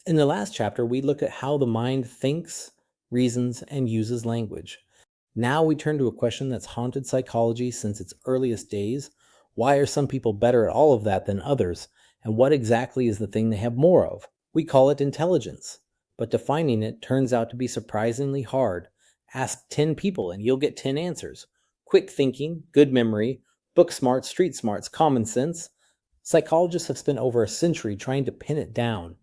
In the last chapter, we looked at how the mind thinks, reasons, and uses language. Now we turn to a question that's haunted psychology since its earliest days. Why are some people better at all of that than others? And what exactly is the thing they have more of? We call it intelligence, but defining it turns out to be surprisingly hard. Ask 10 people and you'll get 10 answers. Quick thinking, good memory, book smarts, street smarts, common sense. Psychologists have spent over a century trying to pin it down.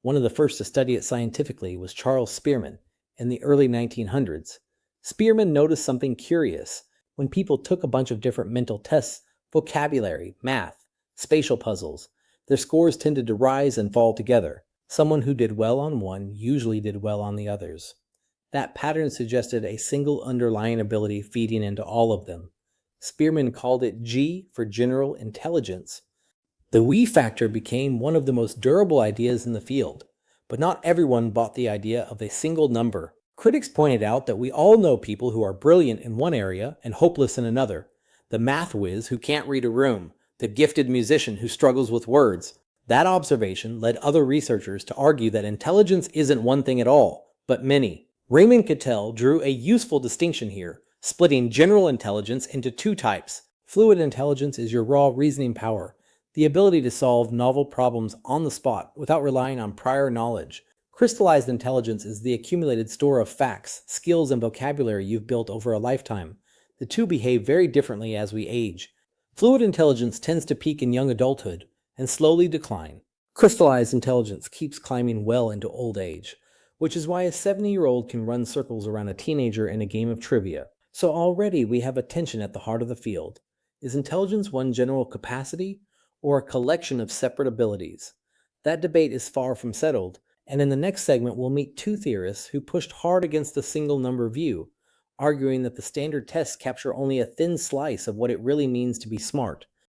One of the first to study it scientifically was Charles Spearman in the early 1900s. Spearman noticed something curious. When people took a bunch of different mental tests, vocabulary, math, spatial puzzles, their scores tended to rise and fall together. Someone who did well on one usually did well on the others. That pattern suggested a single underlying ability feeding into all of them. Spearman called it G for general intelligence. The we factor became one of the most durable ideas in the field, but not everyone bought the idea of a single number. Critics pointed out that we all know people who are brilliant in one area and hopeless in another. The math whiz who can't read a room, the gifted musician who struggles with words. That observation led other researchers to argue that intelligence isn't one thing at all, but many. Raymond Cattell drew a useful distinction here, splitting general intelligence into two types. Fluid intelligence is your raw reasoning power, the ability to solve novel problems on the spot without relying on prior knowledge. Crystallized intelligence is the accumulated store of facts, skills, and vocabulary you've built over a lifetime. The two behave very differently as we age. Fluid intelligence tends to peak in young adulthood and slowly decline. Crystallized intelligence keeps climbing well into old age, which is why a 70-year-old can run circles around a teenager in a game of trivia. So already we have a tension at the heart of the field. Is intelligence one general capacity, or a collection of separate abilities? That debate is far from settled, and in the next segment we'll meet two theorists who pushed hard against the single number view, arguing that the standard tests capture only a thin slice of what it really means to be smart.